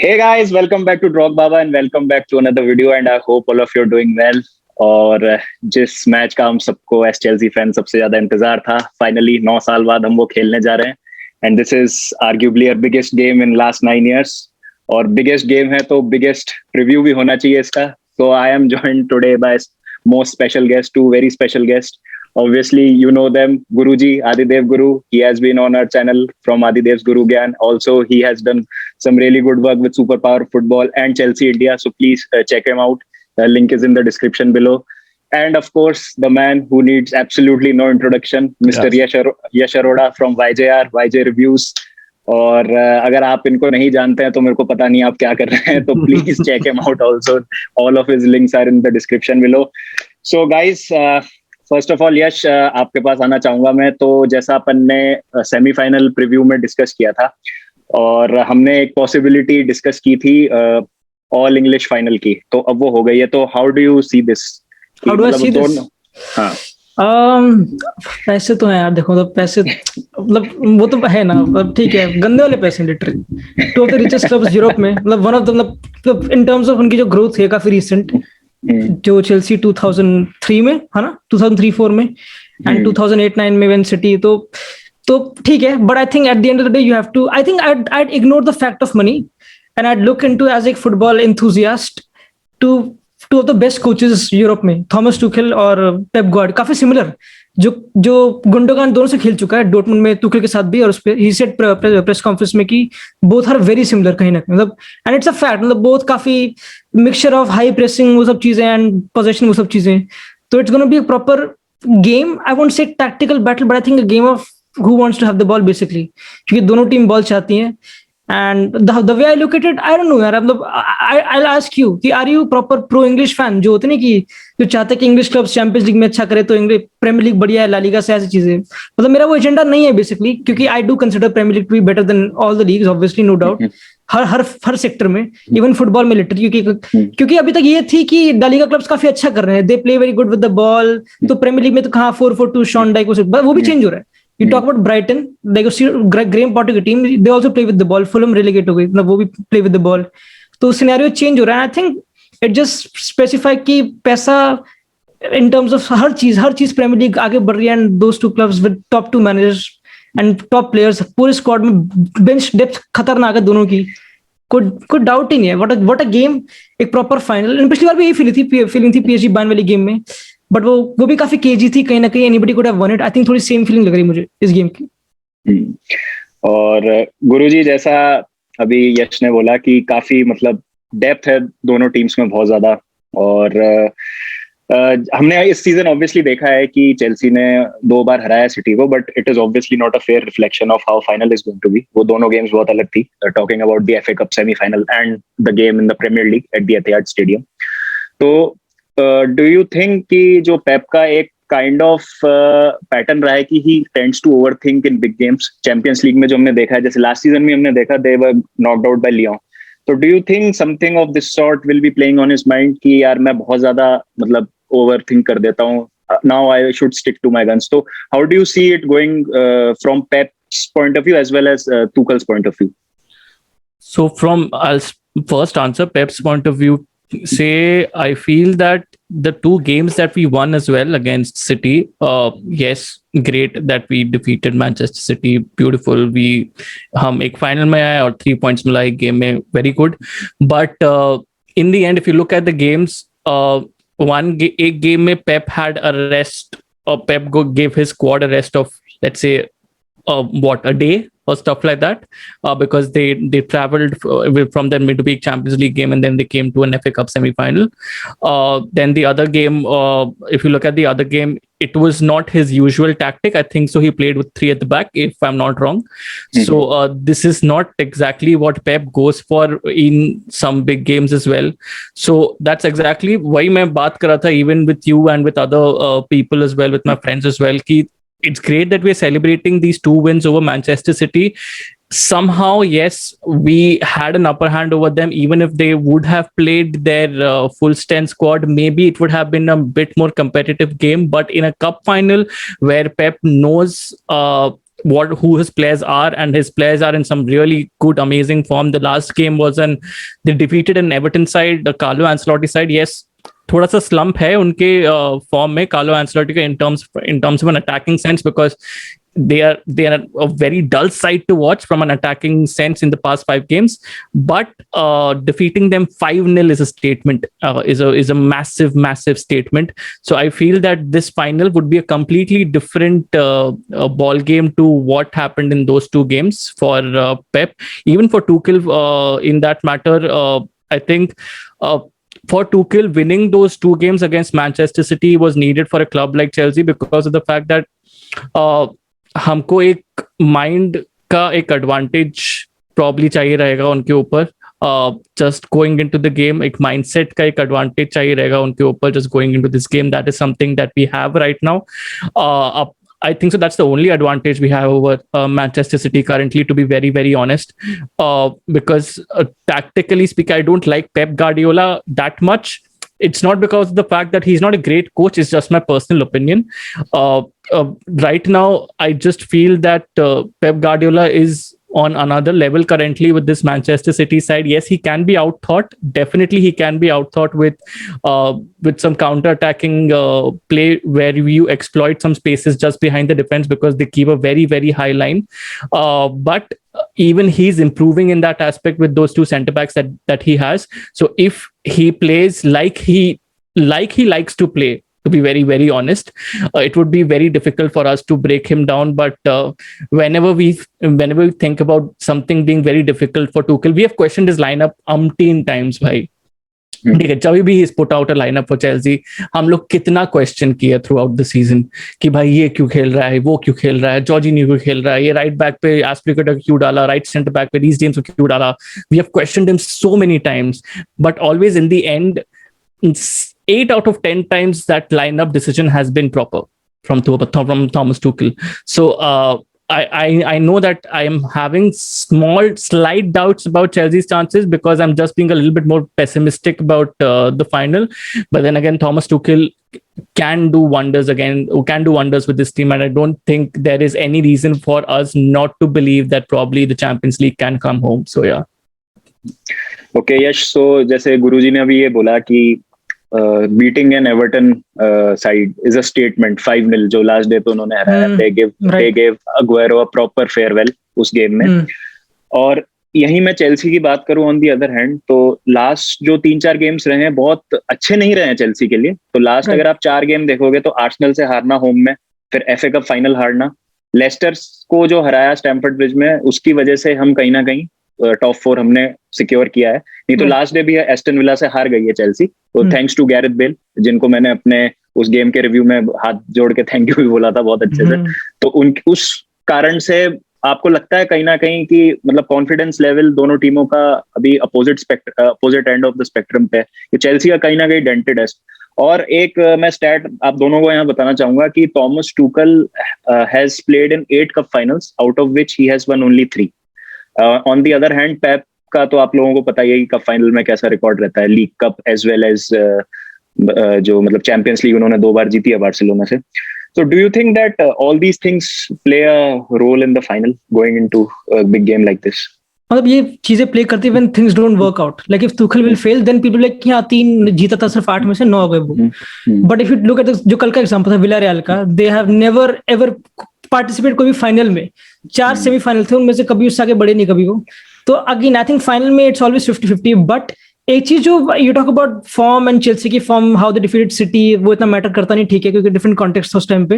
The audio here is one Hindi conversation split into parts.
Hey guys, welcome back to Drog Baba and welcome back to another video and I hope all of you are doing well. और जिस मैच का हम सबको एस चेल्सी फैन सबसे ज्यादा इंतजार था, फाइनली 9 साल बाद हम वो खेलने जा रहे हैं and this is arguably our biggest game in last 9 years. और बिगेस्ट गेम है तो बिगेस्ट रिव्यू भी होना चाहिए इसका. So I am joined today by most special guest, two very special guests. Obviously, you know them, Guruji, Adidev Guru. He has been on our channel from Adidev's Gurugyan. Also, he has done some really good work with Superpower Football and Chelsea India. So please check him out. The link is in the description below. And of course, the man who needs absolutely no introduction, Mr. Yash Arora from Yjreviews. और अगर आप इनको नहीं जानते हैं तो मेरे को पता नहीं आप क्या कर रहे हैं, तो please check him out also. All of his links are in the description below. So guys, first of all Yash, आपके पास आना चाहूंगा मैं. तो जैसा अपन ने सेमीफाइनल प्रीव्यू में डिस्कस किया था और हमने एक पॉसिबिलिटी डिस्कस की थी ऑल इंग्लिश फाइनल की, तो अब वो हो गई है. तो how do you see this? How do I see this? हाँ, पैसे तो है यार, देखो तो पैसे मतलब वो तो है ना, मतलब ठीक है, गंदे वाले पैसे. Literally two of the richest clubs Europe में, मतलब वन ऑफ द, मतलब इन टर्म्स ऑफ उनकी जो ग्रोथ है काफी रिसेंट, जो चेल्सी 2003 में है ना, 2003-4 में एंड 2008-9 में मैन सिटी, तो ठीक है. But I think at the end of the day you have to, I think I'd ignore the fact of money and I'd look into as a football enthusiast to two of the best coaches Europe में, थॉमस टुखेल और पेप गार्डियोला. काफी सिमिलर, जो गुंडोगान दोनों से खेल चुका है, डॉर्टमुंड में टुखेल के साथ भी, और उस पे ही सेड प्रेस कॉन्फ्रेंस में कि बोथ आर वेरी सिमिलर कहीं ना कहीं, मतलब एंड इट्स अ फैक्ट, मतलब बोथ काफी मिक्सचर ऑफ हाई प्रेसिंग वो सब चीजें एंड पोजीशन वो सब चीजें. तो it's gonna be a proper game. I won't say tactical battle, but I think a game of who wants to have the ball basically, क्योंकि दोनों टीम बॉल चाहती हैं. And the way I look at it, I don't know यार, मतलब I'll ask you कि are you proper pro English fan, जो होते हैं कि जो चाहते हैं कि इंग्लिश क्लब्स चैंपियंस लीग में अच्छा करे तो इंग्लिश प्रीमियर लीग बढ़िया है, ला लीगा से ऐसी चीजें. मतलब मेरा वो एजेंडा नहीं है बेसिकली, क्योंकि I do consider Premier League to be better than all the leagues, obviously, no doubt, हर सेक्टर में, इवन फुटबॉल में लिटरली, क्योंकि अभी तक ये थी कि ला लीगा क्लब्स काफी अच्छा कर रहे हैं, they play very good with the ball. तो प्रीमियर लीग में तो कहाँ 4-4-2 शॉन डाइक वो भी चेंज हो रहा है. You talk about Brighton, like Graham Potter की team, they also play with the ball. Fulham relegate हो गई, मतलब वो भी play with the ball. तो सिनेरियो चेंज हो रहा है. I think it just specify कि पैसा in terms of हर चीज प्रीमियर लीग आगे बढ़ रही है, and those two clubs with top 2 managers and top players, पूरे स्क्वाड में बेंच डेप्थ खतरनाक है दोनों की, कोई डाउट ही नहीं है. व्हाट अ गेम, एक प्रॉपर फाइनल. पिछली बार भी यही फीलिंग थी पीएसजी बायर्न वाली गेम में, बट वो भी काफी केजी थी कहीं ना कहीं. Anybody could have one it. I think थोड़ी सेम फीलिंग लग रही मुझे इस गेम की. और गुरुजी, जैसा अभी यश ने बोला कि काफी मतलब डेप्थ है दोनों टीम्स में बहुत ज्यादा. और हमने इस सीजन ऑब्वियसली देखा है कि चेल्सी ने 2 बार हराया सिटी को, but it is obviously not a fair reflection of how final is going to be. वो दोनों गेम्स बहुत अलग थी, talking about the FA Cup semifinal and the game in the Premier League at the Etihad stadium. तो डू यू थिंक कि जो पेप का एक काइंड ऑफ पैटर्न रहा है कि he tends to overthink in big games, Champions League में जो हमने देखा है, जैसे लास्ट सीजन में हमने देखा दे वर नॉक्ड आउट बाय लियोन. तो do you think something of this sort will be playing on his mind कि यार मैं बहुत ज्यादा मतलब ओवरथिंक कर देता हूँ, now I should stick to my guns? तो how do you see it going from Pep's point of view as well as Tuchel's point of view? So I'll first answer Pep's point of view. Say I feel that the 2 games that we won as well against City, yes, great that we defeated Manchester City, beautiful. हम एक final में आए और 3 points मिला एक game में, very good. But in the end, if you look at the games, एक game में Pep had a rest, Pep gave his squad a rest of, let's say, a day or stuff like that, because they traveled from their midweek Champions League game and then they came to an FA Cup semi-final. Then the other game, if you look at the other game, it was not his usual tactic. I think so he played with 3 at the back, if I'm not wrong. So this is not exactly what Pep goes for in some big games as well. So that's exactly why मैं बात कर रहा था, even with you and with other people as well, with my friends as well, कि it's great that we're celebrating these 2 wins over Manchester City. Somehow, yes, we had an upper hand over them. Even if they would have played their full strength squad, maybe it would have been a bit more competitive game. But in a cup final where Pep knows who his players are, and his players are in some really good, amazing form. The last game was they defeated an Everton side, the Carlo Ancelotti side. Yes, थोड़ा सा slump है उनके फॉर्म में Carlo Ancelotti का in terms of an attacking sense, because they are a very dull side to watch from an attacking sense in the past 5 games, but defeating them 5-0 is a statement, is a massive statement. So I feel that this final would be a completely different ball game to what happened in those 2 games for Pep, even for Tuchel in that matter. I think for Tuchel, winning those 2 games against Manchester City was needed for a club like Chelsea, because of the fact that हमको एक माइंड का एक एडवांटेज प्रॉब्ली चाहिए रहेगा उनके ऊपर, just going into the game, एक माइंडसेट का एक एडवांटेज चाहिए रहेगा उनके ऊपर just going into this game. That is something that we have right now. I think so that's the only advantage we have over Manchester City currently, to be very, very honest. Because tactically speaking, I don't like Pep Guardiola that much. It's not because of the fact that he's not a great coach. It's just my personal opinion. Right now, I just feel that Pep Guardiola is on another level currently with this Manchester City side. Yes, he can be out-thought. Definitely, he can be out-thought with some counter-attacking play where you exploit some spaces just behind the defense, because they keep a very, very high line. But even he's improving in that aspect with those 2 centre backs that he has. So if he plays like he likes to play, to be very, very honest, it would be very difficult for us to break him down. But whenever we think about something being very difficult for Tuchel, we have questioned his lineup umpteen times, bhai. ठीक है, जब भी he's put out a lineup for Chelsea, हम लोग कितना क्वेश्चन किया थ्रू आउट द सीजन कि भाई ये क्यों खेल रहा है, वो क्यों खेल रहा है, जॉर्जिनियो क्यों खेल रहा है, ये राइट बैक पे एस्प्लिकेटर क्यों डाला, राइट सेंटर बैक पे रीस जेम्स क्यों डाला. We have questioned him so many times, but always in the end 8 out of 10 times that lineup decision has been proper from Thomas Tuchel. So I know that I am having slight doubts about Chelsea's chances, because I'm just being a little bit more pessimistic about the final. But then again, Thomas Tuchel can do wonders with this team, and I don't think there is any reason for us not to believe that probably the Champions League can come home. So yeah. Okay, Yash. So जैसे गुरुजी ने अभी ये बोला कि beating an Everton side is a statement. 5-0 जो last day पे उन्होंने हराया, they gave Aguero a proper farewell उस गेम में. और यहीं मैं चेल्सी की बात करूं ऑन दी अदर हैंड, तो लास्ट जो 3-4 गेम्स रहे हैं बहुत अच्छे नहीं रहे हैं चेल्सी के लिए. तो लास्ट अगर आप 4 गेम देखोगे तो आर्सेनल से हारना होम में, फिर FA कप फाइनल हारना, लेस्टर को जो हराया स्टैमफोर्ड ब्रिज में, उसकी वजह से हम कहीं ना कहीं टॉप 4 हमने सिक्योर किया है. नहीं तो लास्ट डे भी एस्टन विला से हार गई है चेल्सी. तो थैंक्स टू गैरेथ बेल, जिनको मैंने अपने उस गेम के रिव्यू में हाथ जोड़ के थैंक यू भी बोला था बहुत अच्छे से. तो उस कारण से आपको लगता है कहीं ना कहीं कि मतलब कॉन्फिडेंस लेवल दोनों टीमों का अभी opposite and of the spectrum पे, कि चेल्सी का कहीं ना कहीं डेंटेड है. और एक मैं स्टैट आप दोनों को यहाँ बताना चाहूंगा कि Thomas Tuchel has played in 8 cup finals, out of which he has won only 3. On the other hand Pep का तो आप लोगों को पता ही है कि कप फाइनल में कैसा रिकॉर्ड रहता है, league cup as well as जो मतलब चैंपियंस लीग उन्होंने 2 बार जीती है बार्सिलोना से. So do you think that all these things play a role in the final going into a big game like this? मतलब ये चीजें प्ले करती है when things don't work out. Like if Tuchel will fail, then people like हाँ 3 जीता था, सिर्फ 8 में से 9 हो गए वो. But if you look at जो कल का एग्जांपल था विलारियल का, they have never ever participate कोई भी फाइनल में. 4 सेमीफाइनल थे, उनमें से कभी उससे आगे बढ़े नहीं कभी वो. तो अगेन आई थिंक फाइनल में इट्स ऑलवेज 50-50. बट एक चीज जो you talk about form and Chelsea की form, how they defeated City, वो इतना मैटर करता नहीं, ठीक है, क्योंकि डिफरेंट कॉन्टेक्स्ट था उस टाइम पे.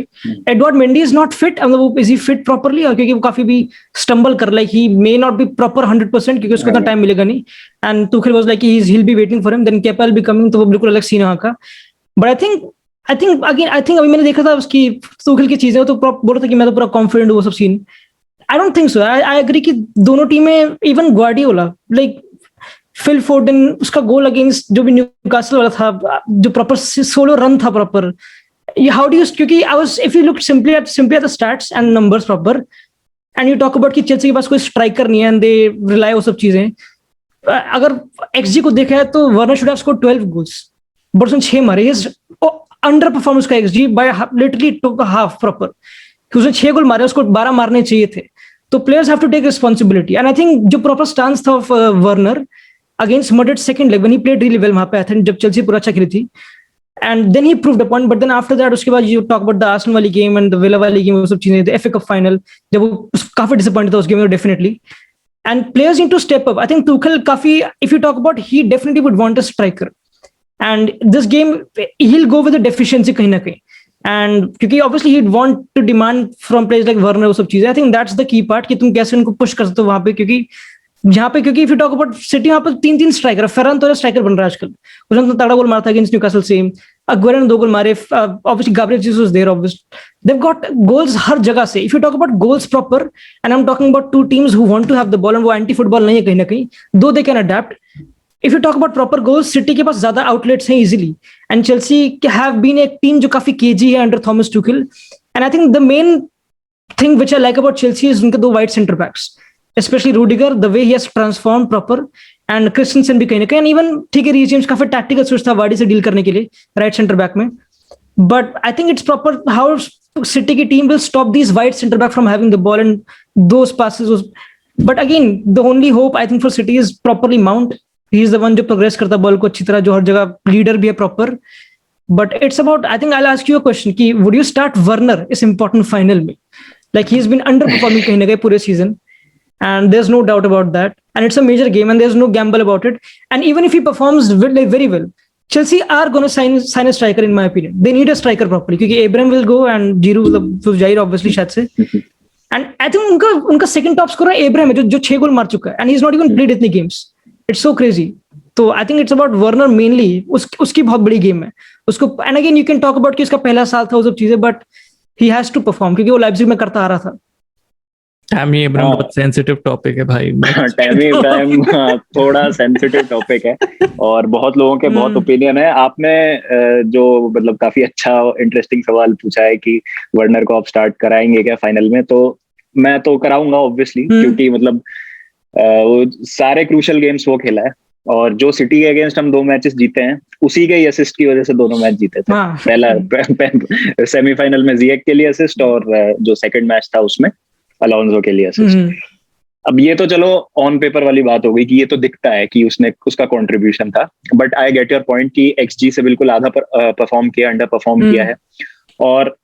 Edward Mendy is not fit, मतलब इज ही फिट प्रॉपर्ली, और क्योंकि वो काफी भी स्टम्बल कर, like he may not be proper 100% क्योंकि उसको इतना टाइम मिलेगा नहीं. And Tuchel was like he will be waiting for him, then Kepa will be coming, तो वो बिल्कुल अलग सीन है वहां का. बट आई थिंक अभी मैंने देखा था उसकी तुखिल की चीजें, तो बोल रहा था कि मैं तो पूरा कॉन्फिडेंट हूँ वो सब scene. I don't think so. I agree कि दोनों टीमें, even Guardiola, like Phil Foden, उसका गोल अगेंस्ट जो भी न्यूकासल वाला था, जो प्रॉपर सोलो रन था प्रॉपर, हाउ डू यू, क्योंकि I was, if you look simply at the stats and numbers proper, and you talk about कि चेल्सी के पास कोई स्ट्राइकर नहीं है एंड दे रिलाई वो सब चीजें. अगर एक्सजी को देखा है तो Werner should have scored 12 goals, but उसने 6 मारे. अंडर परफॉर्मेंस का xG by literally took half proper. उसने 6 गोल मारे, उसको 12 मारने चाहिए थे. तो players have to take responsibility. And I think जो प्रॉपर स्टांस था of Werner against Madrid second leg when he played really well वहां पे, आई थिंक जब चेल्सी पूरा अच्छा खेली थी. And then he proved a point, but then after that उसके बाद you talk about the Arsenal वाली game and the Villa वाली game, वो सब चीजें, the FA Cup final, जब वो काफी disappointed था उस game में definitely. And players need to step up. I think Tuchel काफी, if you talk about, he definitely would want a striker. And this game he'll go with a deficiency कहीं ना कहीं. And क्योंकि obviously he'd want to demand from players like Werner वो सब चीजें. I think that's the key part कि तुम कैसे उनको push कर सकते हो वहां पे, क्योंकि यहाँ पे, क्योंकि if you talk about city, यहाँ पे 3 स्ट्राइकर, फेरन तो स्ट्राइकर बन रहा है आजकल. उसने तो तगड़ा गोल मारा था अगेंस्ट न्यूकासल से, अग्वेरो ने 2 गोल मारे, obviously Gabriel Jesus was there, obviously they've got goals हर जगह से. If you talk about goals proper, and I am talking about 2 teams who want to have the ball, and वो एंटी फुटबॉल नहीं है कहीं ना कहीं, though they can adapt. If you talk about proper goals, City के पास ज्यादा आउटलेट्स हैं easily, and Chelsea have been एक टीम जो काफी केजी है under Thomas Tuchel. And I think the main thing which I like about Chelsea is उनके 2 wide centre backs, especially Rudiger, the way he has transformed proper, and Christensen भी कहीं ना कहीं, and even ठीक है रीस जेम्स काफी टैक्टिकल स्विच था वार्डी से डील करने के लिए राइट सेंटर बैक में. But I think it's proper how City की team will stop these wide centre back from having the ball and those passes. But again the only hope I think for City is properly Mount. He is the one जो प्रोग्रेस करता बॉल को अच्छी तरह, जो हर जगह लीडर भी है proper. But it's about, I think I will ask you a question कि वुड यू स्टार्ट वर्नर इस इंपॉर्टेंट फाइनल में? Like he has been under performing कहीं ना कहीं पूरे season, and there's no doubt about that, and it's a major game and there's no gamble about it. And even if he performs very well, Chelsea are going to sign a striker in my opinion. They need a striker properly, क्योंकि Abraham will go and Giroud will जाहिर obviously शायद से. And I think उनका second top scorer Abraham है जो 6 गोल मार चुका है, and he's not even played इतनी games. It's so crazy. तो I think it's about Werner mainly. उसकी बहुत बड़ी गेम है उसको. And again you can talk about कि उसका पहला साल था वो सब चीजें, but he has to perform क्योंकि वो लाइप्जिग में करता आ रहा था. टैमी इब्राहिम बहुत सेंसिटिव टॉपिक है भाई. टैमी इब्राहिम थोड़ा सेंसिटिव टॉपिक है और बहुत लोगों के बहुत ओपिनियन है. आपने जो मतलब काफी अच्छा इंटरेस्टिंग सवाल पूछा है कि वर्नर को आप स्टार्ट कराएंगे क्या फाइनल में, तो मैं तो कराऊंगा ऑब्वियसली, क्योंकि मतलब वो सारे क्रूशियल गेम्स वो खेला है, और जो सिटी के अगेंस्ट हम 2 मैचेस जीते हैं उसी के ही असिस्ट की वजह से दोनों मैच जीते थे. पहला सेमीफाइनल में जिएक के लिए असिस्ट, और जो सेकंड मैच था उसमें अलोंसो के लिए असिस्ट. अब ये तो चलो ऑन पेपर वाली बात हो गई कि ये तो दिखता है कि उसका कंट्रीब्यूशन था, but I get your point कि एक्सजी से बिल्कुल आधा परफॉर्म किया, अंडर परफॉर्म किया है. और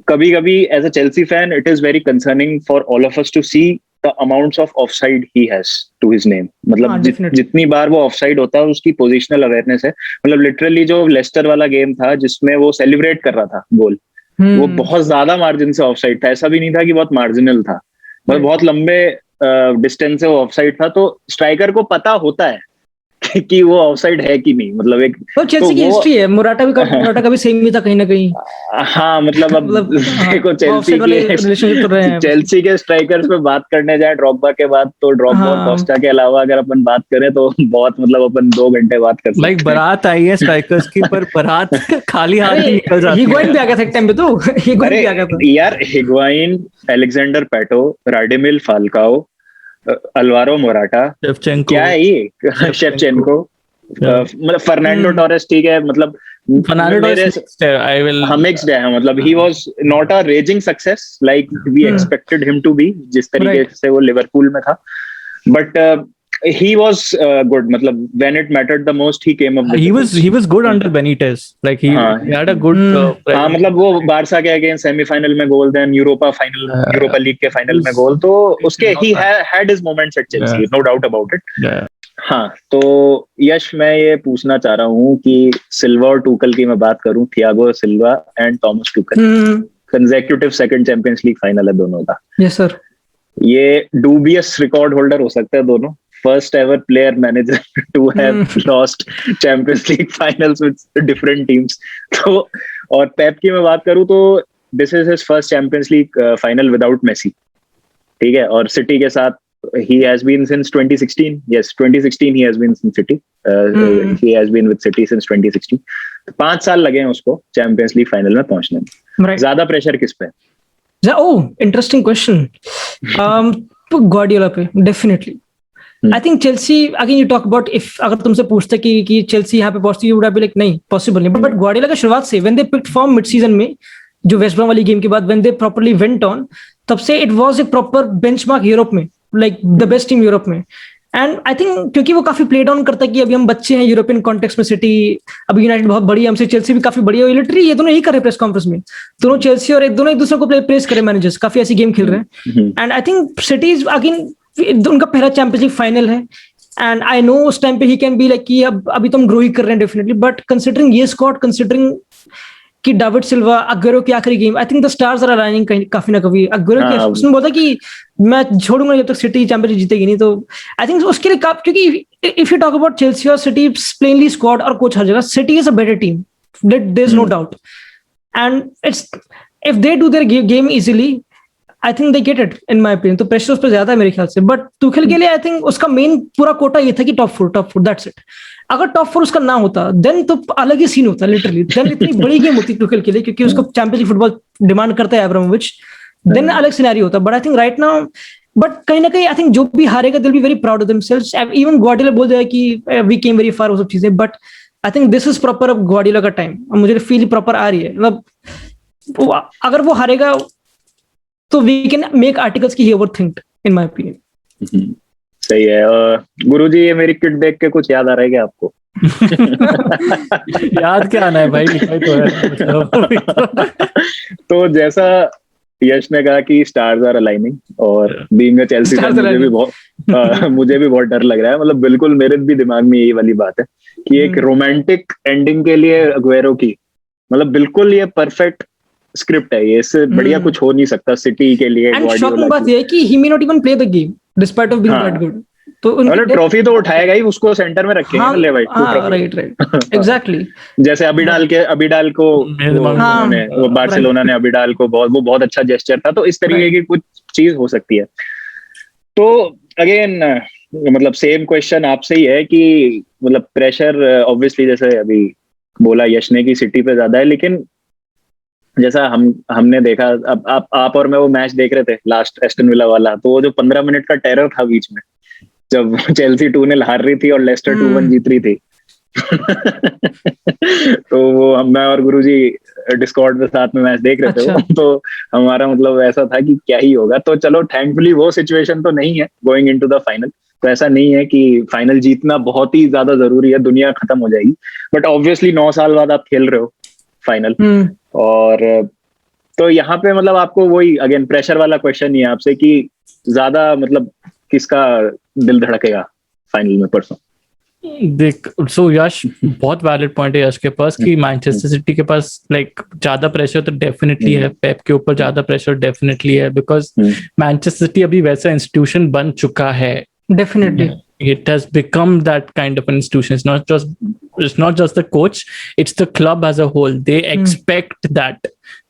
कभी कभी as a Chelsea fan it is very concerning for all of us to see the amounts of offside he has to his name. मतलब जितनी बार वो ऑफसाइड होता है उसकी पोजिशनल अवेयरनेस है. मतलब लिटरली जो लेस्टर वाला गेम था जिसमें वो सेलिब्रेट कर रहा था गोल, वो बहुत ज्यादा मार्जिन से ऑफसाइड था. ऐसा भी नहीं था कि बहुत मार्जिनल था, मतलब बहुत लंबे डिस्टेंस से वो ऑफसाइड था. तो स्ट्राइकर को पता होता है कि वो ऑफसाइड है कि नहीं. मतलब एक तो चेल्सी की हिस्ट्री है, मोराटा का भी सेम ही था कहीं ना कहीं. हाँ मतलब अब देखो चेल्सी के स्ट्राइकर्स पे बात करने जाए ड्रॉगबा के बाद, तो ड्रॉगबा और कॉस्टा के अलावा अगर अपन बात करें तो बहुत मतलब अपन 2 घंटे बात कर सकते हैं. लाइक बारात आई है स्ट्राइकर्स की, पर बारात खाली हाथ ही निकल जाती है. हिगुआइन भी आ गया था एक टाइम पे, तो हिगुआइन भी आ गया था यार. हिगुआइन, एलेक्जेंडर पेटो, राडिमिल फाल्काओ, अल्वारो मोराटा, क्या है ये, शेफचेंको, मतलब फर्नांडो टोरेस. ठीक है, मतलब मिक्स्ड है. मतलब he was not a raging success like we expected him to be, जिस तरीके से वो लिवरपूल में था, बट he was good. मतलब when it mattered the most he came up with he was good under Benitez. Like he had a good हाँ मतलब वो बारसा के अगेंस्ट सेमीफाइनल में गोल, देन यूरोपा लीग के फाइनल में गोल, तो उसके he had his moments at Chelsea, no doubt about it. हाँ, तो यश मैं ये पूछना चाह रहा हूँ कि सिल्वा और टूकल की मैं बात करूँ, Thiago Silva and Thomas Tuchel, consecutive second champions league final है दोनों का. Yes sir. ये डूबियस रिकॉर्ड होल्डर हो सकते हैं दोनों. First ever player manager to have lost Champions League finals with different teams. तो और पेप की मैं बात करूँ तो this is his first Champions League final without Messi. ठीक है, और सिटी के साथ he has been since 2016. Yes, 2016 he has been in City. He has been with City since 2016. 5 साल लगे हैं उसको चैंपियंस लीग फाइनल में पहुंचने में. ज्यादा प्रेशर किस पे? ओह, इंटरेस्टिंग क्वेश्चन. गार्डियोला पे definitely. I think Chelsea, again you talk about, if अगर तुमसे पूछते कि Chelsea यहाँ पे पहुंचती, you would have been like नहीं, possible नहीं. But Guardiola का शुरुआत से when they picked form mid season में, जो वेस्ट ब्रॉम वाली गेम के बाद when they properly went on, तब से it was a proper benchmark Europe में, like the best team Europe में. एंड आई थिंक क्योंकि वो काफी प्ले डाउन करता है कि अभी हम बच्चे हैं यूरोपियन कॉन्टेक्स्ट में, सिटी अभी यूनाइटेड बहुत बड़ी है हमसे, चेल्सी भी काफी बड़ी है, लिटरली ये दोनों यही कर रहे हैं प्रेस कॉन्फ्रेंस में, दोनों चेल्सी और दोनों एक दूसरे को प्रेस करे मैनेजर्स, काफी ऐसी गेम खेल रहे हैं. And I think city is again, उनका पहला चैंपियंस लीग फाइनल है, एंड आई नो उस टाइम पे ही कैन बी लाइक कि अब अभी तो हम ग्रो ही कर रहे हैं डेफिनेटली, बट कंसिडरिंग ये स्क्वाड, कंसिडरिंग कि डेविड सिल्वा, अग्वेरो की आखिरी game, I think the stars are aligning काफी ना कभी. अग्वेरो की उसने बोला कि मैं छोड़ूंगा जब तक सिटी चैंपियनशिप जीतेगी नहीं, तो आई थिंक उसके लिए क्योंकि if you talk about Chelsea और सिटी, प्लेनली स्क्वाड और कोच हर जगह, City is a better team, there is no doubt. And it's if they do their game easily, I think they get it in my opinion. तो प्रेशर उस पर ज्यादा है मेरे ख्याल से, बट तुखिल के लिए आई थिंक उसका मेन पूरा कोटा ये था कि टॉप फोर दैट्स इट. अगर टॉप फोर उसका ना होता देन तो अलग ही सीन होता लिटरली, देन इतनी बड़ी गेम होती तुखिल के लिए, क्योंकि उसको चैंपियंस फुटबॉल डिमांड करता है अब्रामोविच, देन अलग सिनेरियो होता. But I think right now, but कहीं ना कहीं आई थिंक जो भी हारेगा they will be very proud of themselves. Even Guardiola बोल देगा कि वी केम वेरी फार, वो सब चीजें, but I think this is proper अब ग्वार्डियोला का टाइम. मुझे फील प्रॉपर आ रही है, मतलब अगर वो हारेगा तो वी कैन मेक आर्टिकल्स की ही ओवरथिंक इन माय ओपिनियन. सही है. गुरुजी, ये मेरी किट देख के कुछ याद आ रहा है क्या आपको? याद क्या आना है भाई, लिखा ही तो है. तो जैसा यश ने कहा कि स्टार्स आर अलाइनिंग, और बीइंग अ चेल्सी फैन मुझे भी बहुत डर लग रहा है. मतलब बिल्कुल मेरे भी दिमाग में यही वाली बात है कि एक रोमांटिक एंडिंग के लिए अग्वेरो की, मतलब बिल्कुल ये परफेक्ट स्क्रिप्ट है, ये इससे बढ़िया कुछ हो नहीं सकता सिटी के लिए. एंड शॉकिंग बात ये है कि he may not even play the game despite of being that good. तो मतलब ट्रॉफी तो उठाएगा ही, उसको सेंटर में रखेंगे. हाँ, ले भाई, राइट एग्जैक्टली. जैसे अबिडाल को वो बार्सिलोना ने अबिडाल को वो बहुत अच्छा जेस्चर था. तो इस तरीके की कुछ चीज हो सकती है. तो अगेन मतलब सेम क्वेश्चन आपसे ही है कि मतलब प्रेशर ऑब्वियसली जैसे अभी बोला यश ने कि सिटी पे ज्यादा है, लेकिन जैसा हमने देखा, अब आप और मैं वो मैच देख रहे थे लास्ट एस्टन विला वाला, तो वो जो 15 मिनट का टेरर था बीच में, जब चेल्सी 2-0 हार रही थी और लेस्टर 2-1 जीत रही थी. तो वो मैं और गुरुजी डिस्कॉर्ड में साथ में मैच देख रहे थे. तो हमारा मतलब ऐसा था कि क्या ही होगा. तो चलो थैंकफुली वो सिचुएशन तो नहीं है गोइंग इनटू द फाइनल. तो ऐसा नहीं है कि फाइनल जीतना बहुत ही ज्यादा जरूरी है, दुनिया खत्म हो जाएगी. बट ऑब्वियसली 9 साल बाद आप खेल रहे हो फाइनल. और तो यहाँ पे मतलब आपको वही अगेन प्रेशर वाला क्वेश्चन ही है आपसे कि ज्यादा मतलब किसका दिल धड़केगा फाइनल में परसों? देख, सो यश, बहुत वैलिड पॉइंट है यश के पास कि मैनचेस्टर सिटी के पास लाइक ज्यादा प्रेशर तो डेफिनेटली है, पेप के ऊपर ज्यादा प्रेशर डेफिनेटली है, बिकॉज मैनचेस्टर सिटी अभी वैसा इंस्टीट्यूशन बन चुका है. Definitely. It has become that kind of an institution. It's not just the coach, it's the club as a whole. They expect that.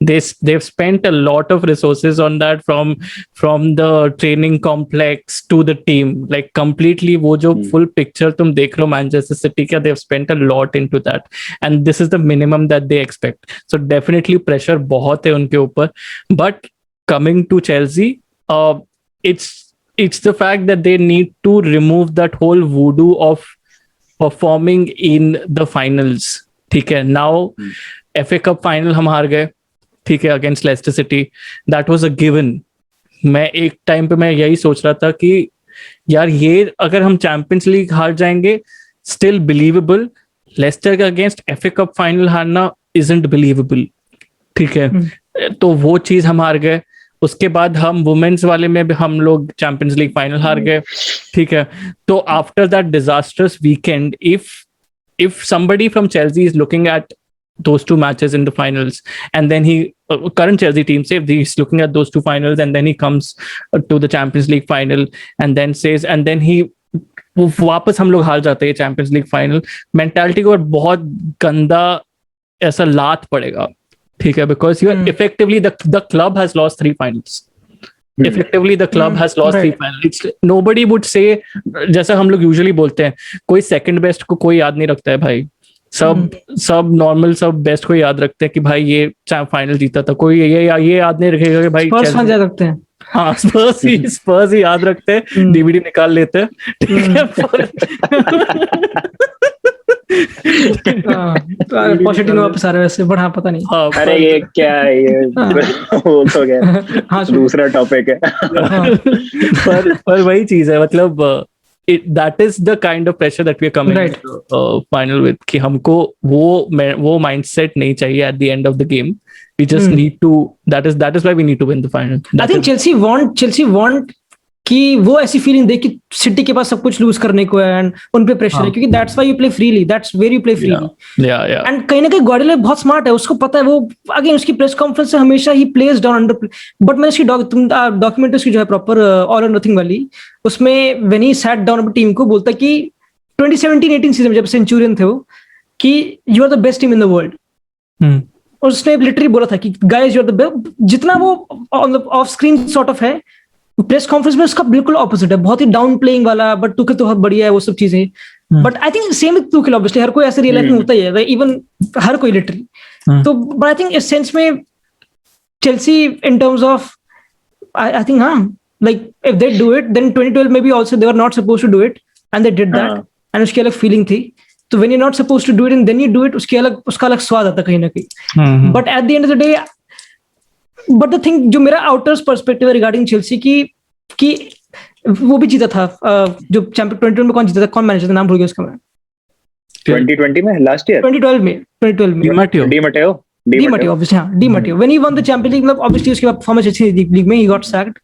They've spent a lot of resources on that, from the training complex to the team. Like completely wo jo full picture tum dekh lo Manchester City ka, they've spent a lot into that. And this is the minimum that they expect. So definitely pressure bahut hai unke upar. But coming to Chelsea, it's the fact that they need to remove that whole voodoo of performing in the finals. ठीक है, now FA Cup final हम हार गए, ठीक है, against Leicester City. That was a given. मैं एक टाइम पे मैं यही सोच रहा था कि यार ये अगर हम चैंपियंस लीग हार जाएंगे स्टिल बिलीवेबल, लेस्टर के अगेंस्ट FA Cup फाइनल हारना इजंट बिलीवेबल. ठीक है, तो वो चीज हम हार गए. उसके बाद हम वुमेन्स वाले में भी हम लोग चैंपियंस लीग फाइनल हार गए. ठीक है, तो after that disasters weekend, if somebody from Chelsea is looking at those two matches in the finals, and then he current Chelsea team say he's looking at those two finals, and then he comes to the Champions League final and then says, and then he वापस हम लोग हार जाते हैं चैंपियंस लीग फाइनल, मेंटालिटी को बहुत गंदा ऐसा लात पड़ेगा. ठीक है, because you are effectively the club has lost 3 finals. Effectively the club has lost 3 finals. Nobody would say, जैसा हम लोग यूजुअली बोलते हैं, कोई सेकंड बेस्ट को कोई याद नहीं रखता है भाई. सब नॉर्मल, सब बेस्ट को याद रखते हैं कि भाई ये फाइनल जीता था. कोई ये याद नहीं रखेगा कि भाई स्पर्स याद रखते हैं. हाँ, स्पर्स ही याद रखते हैं, डीवीडी निकाल लेते हैं. ठीक है, पॉजिटिव वापस आ रहा है वैसे, बट हाँ पता नहीं। हाँ, अरे ये क्या है ये वो तो क्या हाँ दूसरा टॉपिक है। पर वही चीज है, मतलब that is the kind of pressure that we are coming Right. into final with, कि हमको वो mindset नहीं चाहिए at the end of the game. We just need to, that is why we need to win the final. I think Chelsea want कि वो ऐसी फीलिंग दे कि सिटी के पास सब कुछ लूज करने को है एंड उन पे प्रेशर है, क्योंकि that's why you play freely, that's where you play freely. And कहीं ना कहीं गार्डियोला बहुत स्मार्ट है, उसको पता है, वो अगेन उसकी प्रेस कॉन्फ्रेंस से हमेशा ही प्लेस डाउन अंडर। बट मैंने उसकी डॉक्यूमेंट्री उसकी जो है प्रॉपर ऑल और नथिंग वाली, उसमें व्हेन ही सैट डाउन अपनी टीम को बोलता कि 2017-18 सीजन में जब सेंचुरियन थे वो, कि you are the best team in the world. और उसने लिटरली बोला था कि guys you are the best. जितना वो ऑफ स्क्रीन सॉर्ट ऑफ है, प्रेस कॉन्फ्रेंस में उसका बिल्कुल ऑपोजिट है, बहुत ही डाउन प्लेइंग वाला, बट तुखिल तो बहुत बढ़िया है वो सब चीजें। But I think same with Tuchel, obviously हर कोई ऐसे रियल लाइफ में होता ही है, इवन हर कोई लिटरली। तो बट आई थिंक इस सेंस में Chelsea in terms of I think हाँ, like if they do it then 2012 में भी also they were not supposed to do it and they did that, and उसकी अलग फीलिंग थी। तो when you not supposed to do it and then you do it, उसका अलग स्वाद आता कहीं ना कहीं। But at the end of the day, but the thing जो मेरा आउटर्स पर्सपेक्टिव है रिगार्डिंग चेल्सी कि वो भी जीता था, जो चैंपियन 2020 में कौन जीता था, कौन मैनेजर था, नाम भूल गया उसका मैं। 2020 में लास्ट ईयर 2012 में डी मटेओ ऑब्वियसली, हाँ Di Matteo when he won the Champions League, मतलब ऑब्वियसली उसके बाद परफॉर्मेंस अच्छी थी लीग में, ही गॉट सैक्ड।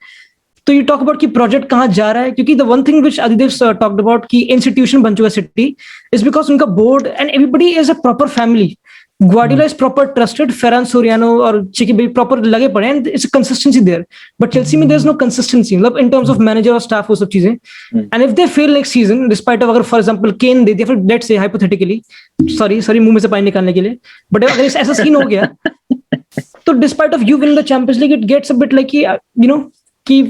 तो यू टॉक अबाउट कि प्रोजेक्ट कहाँ जा रहा है, क्योंकि the one thing which Adidev talked about कि इंस्टीट्यूशन बन चुका सिटी इज बिकॉज उनका board and everybody is a proper family. Guardiola is proper trusted, Ferran Soriano और Chiqui भी proper लगे पड़े हैं, it's a consistency there. But Chelsea में there's no consistency, मतलब in terms of manager और staff वो सब चीजें। And if they fail next season, despite of अगर for example Kane दे दिया, let's say hypothetically, sorry मुंह में से पानी निकालने के लिए, but अगर ऐसा सीन हो गया, तो despite of you win the Champions League, it gets a bit like you know कि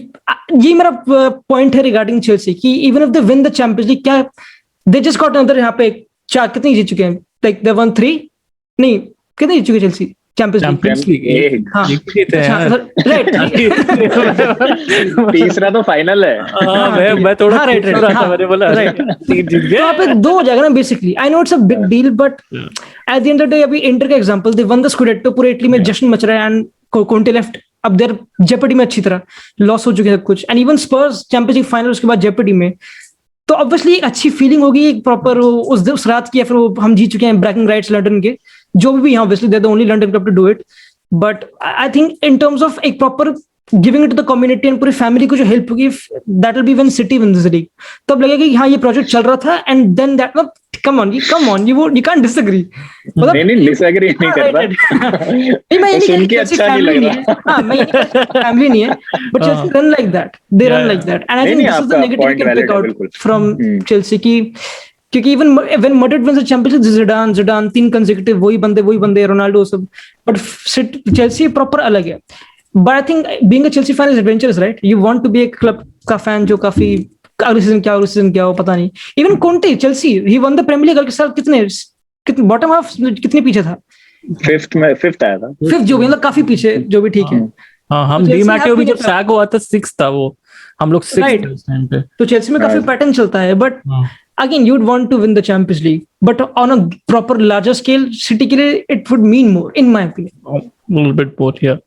ये मेरा point है regarding Chelsea कि even if they win the Champions League, क्या they just got another यहाँ पे कितनी जीत चुके हैं, like they won 3 नहीं कितने जीत चुके चेल्सी चैंपियंस लीग? हाँ राइट, तीसरा तो फाइनल है। मैं थोड़ा मैंने बोला राइट, जीत गए। तो वहाँ पे 2 हो जाएगा ना basically. I know it's a big deal, but at the end of the day अभी इंटर का एग्जांपल, दे वन द स्कूडेटो, पूरे इटली में जश्न मच रहा है, एंड कोंटे लेफ्ट, अब देयर जेपर्डी में अच्छी तरह लॉस हो चुके हैं सब कुछ, and even Spurs champions league final उसके बाद जेपर्डी में। तो ऑब्वियसली एक अच्छी फीलिंग होगी, एक प्रॉपर उस रात की, या फिर हम जीत चुके हैं ब्रैकिंग राइट्स लंदन के, जो भी यहाँ obviously they the only London club to do it. But I think in terms of एक proper giving it to the community and पूरी फैमिली को जो हेल्प होगी, that will be when City wins the league. तब लगेगा कि हाँ ये प्रोजेक्ट चल रहा था, and then that come on you can't disagree. मतलब नहीं डिसएग्री नहीं कर रहा, नहीं मैं सुन के अच्छा नहीं लग रहा। हां मैं फैमिली नहीं है, but Chelsea run like that, they run like that, and I think this is the negative can pick out from Chelsea की, क्योंकि even when Madrid wins the Champions League, Zidane 3 consecutive वही बंदे रोनाल्डो सब, बट चेल्सी प्रॉपर अलग है। But I think being a Chelsea fan is adventurous, right? You want to be एक क्लब का फैन जो काफी अगले सीजन क्या हो पता नहीं। Even Conte Chelsea he won the Premier League अगले साल कितने बॉटम हाफ कितने पीछे था, 5th आया था, 5th जो भी मतलब काफी पीछे, जो भी ठीक है। हाँ हम डी मैटियो भी जब सैग हुआ था 6th था वो, हम लोग 6th उस टाइम पे। तो चेल्सी में काफी पैटर्न चलता है, but again you'd want to win the Champions League, but on a proper larger scale city के लिए it would mean more in my opinion, a little bit both, yeah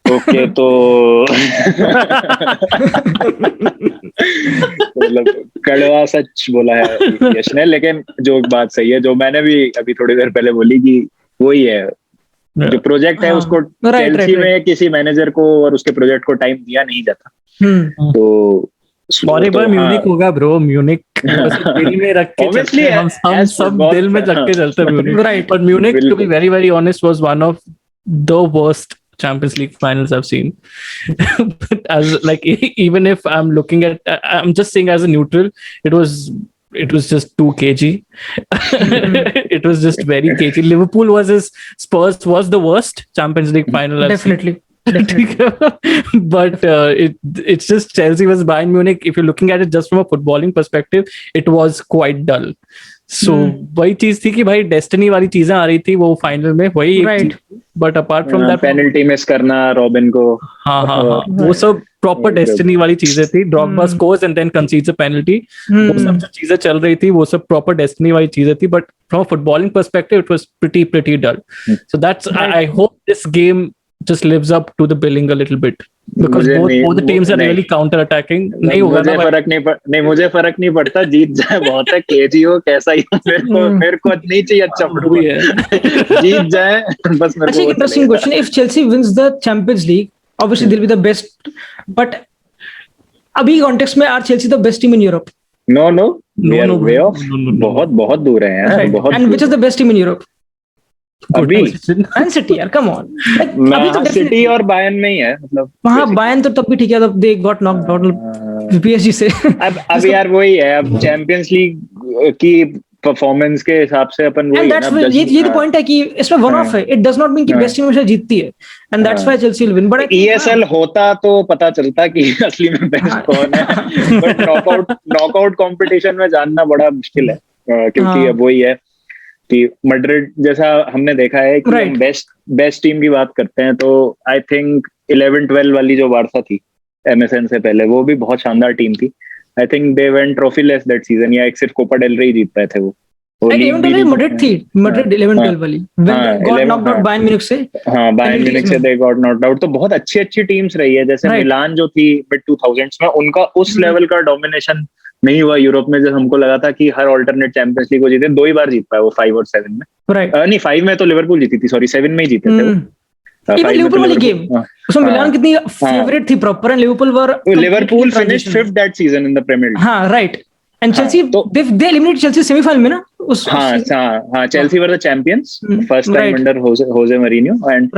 okay. तो मतलब कड़वा सच बोला है यश ने, लेकिन जो बात सही है, जो मैंने भी अभी थोड़ी देर पहले बोली, कि वही है जो प्रोजेक्ट है उसको चेल्सी में किसी मैनेजर को और उसके प्रोजेक्ट को टाइम दिया नहीं जाता। तो और एक बार म्यूनिक होगा ब्रो, म्यूनिक दिल में रख के चलते हैं, हम सब दिल में रख के चलते हैं Munich, right? But Munich to be very very honest was one of the worst Champions League finals I've seen. But as like, even if I'm looking at, I'm just saying as a neutral, it was just too cagey. It was just very cagey. Liverpool versus Spurs was the worst Champions League final I've definitely seen. But it's just Chelsea versus Bayern Munich. If you're looking at it just from a footballing perspective, it was quite dull. सो वही चीज थी कि भाई डेस्टिनी वाली चीजें आ रही थी वो फाइनल में, वही एक Right. चीज। But apart from that, penalty miss करना रॉबिन को, हाँ, वो सब प्रॉपर डेस्टिनी वाली चीजें थी। Drogba scores and then concedes a penalty, वो सब जो चीजें चल रही थी वो सब प्रॉपर डेस्टिनी वाली चीजें थी। But from footballing perspective it was pretty dull. So that's I hope this game just lives up to the billing a little bit, because both the teams are really counter attacking. नहीं होगा ना, मुझे फर्क नहीं पड़ता, जीत जाए बहुत है, केजी हो कैसा ही हो, मेरे को नहीं चाहिए अच्छा फुटबॉल, जीत जाए बस मेरे को। Interesting question, if Chelsea wins the Champions League obviously they'll be the best, but अभी कॉन्टेक्स्ट में are Chelsea the best team in Europe? No way off, बहुत दूर है यार, बहुत। And which is the best team in Europe अभी? मैन सिटी यार, कम ऑन। अभी तो सिटी और बायर्न में ही है, मतलब वहां बायर्न तो तब भी ठीक है, तब they got knocked out PSG से। अब यार वही है, अब चैंपियंस लीग की परफॉर्मेंस के हिसाब से अपन वही है ना, ये तो पॉइंट है कि इसमें वन ऑफ है, इट डज नॉट मीन कि बेस्ट टीम हमेशा जीतती है, and that's why Chelsea will win. But ESL होता तो पता चलता कि असली में बेस्ट कौन है, बट नॉकआउट कंपटीशन में जानना बड़ा मुश्किल है, क्योंकि अब वही है कि मैड्रिड जैसा हमने देखा है कि हम बेस्ट टीम की बात करते हैं, तो आई थिंक 11-12 वाली जो बारसा थी एमएसएन से पहले, वो भी बहुत शानदार टीम थी। I think they went trophyless that season, या एक सिर्फ कोपा डेल रे जीत पाए थे वो। मैड्रिड थी, मैड्रिड 11-12 वाली got knocked out Bayern Munich से। हाँ, बायर्न म्यूनिख से दे गॉट नॉक्ड आउट। तो बहुत अच्छी टीम्स रही है, जैसे मिलान जो थी मिड 2000s में, उनका उस लेवल का डोमिनेशन नहीं हुआ यूरोप में, जैसे हमको लगा था कि हर ऑल्टरनेट चैंपियंस लीग को जीते। 2 ही बार जीत पाए वो, 5 और 7 में। नहीं, 5 में तो लिवरपूल जीती थी, सॉरी 7 में ही जीते थे वो। लिवरपूल वाली गेम, उसमें मिलान कितनी फेवरेट थी proper, and Liverpool finished 5th that season in the Premier League. हां right, and Chelsea they eliminated Chelsea semifinal में ना उस। हां, Chelsea were the champions first time under Jose Mourinho, and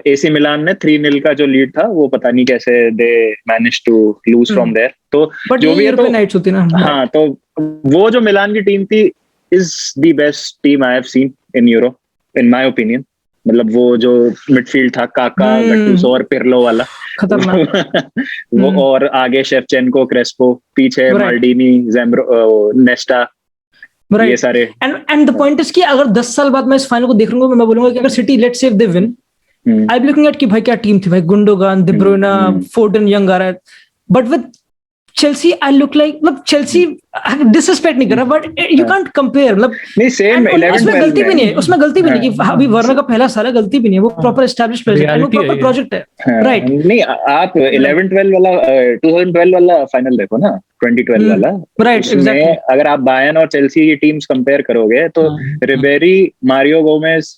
AC Milan ने 3-0 का जो लीड था वो पता नहीं कैसे they manage to lose from there. तो जो भी है, तो नाइट्स होती ना। हाँ, तो वो जो मिलान की टीम थी is the best team I have seen in Europe in my opinion. मतलब वो जो मिडफील्ड था, काका, गट्टुसो और पिर्लो वाला, खतरनाक वो, और आगे शेफचेंको, क्रेस्पो, पीछे माल्डीनी, नेस्टा, ये सारे। एंड द पॉइंट इज कि अगर 10 साल बाद मैं इस फाइनल को देख लूंगा, मैं बोलूंगा कि अगर city let's say if they win, I be looking at कि भाई क्या टीम थी भाई, गुंडोगान, दे ब्रुयना, फोर्डन, यंग आ रहा है। But with Chelsea I look like, मतलब चेल्सी डिसरिस्पेक्ट नहीं कर रहा, बट यू कांट कंपेयर। मतलब नहीं, सेम 11 उसमें गलती भी नहीं है, उसमें गलती भी नहीं कि अभी वर्ना का पहला साल है, गलती भी नहीं है, वो प्रॉपर एस्टैब्लिश्ड प्लेयर है, वो प्रॉपर प्रोजेक्ट है। राइट, नहीं, आप 11-12 वाला 2012 वाला फाइनल देखो ना, 2012 वाला। Right, exactly. अगर आप बायर्न और चेल्सी की टीम्स कंपेयर करोगे, तो रिबेरी, मारियो गोमेज,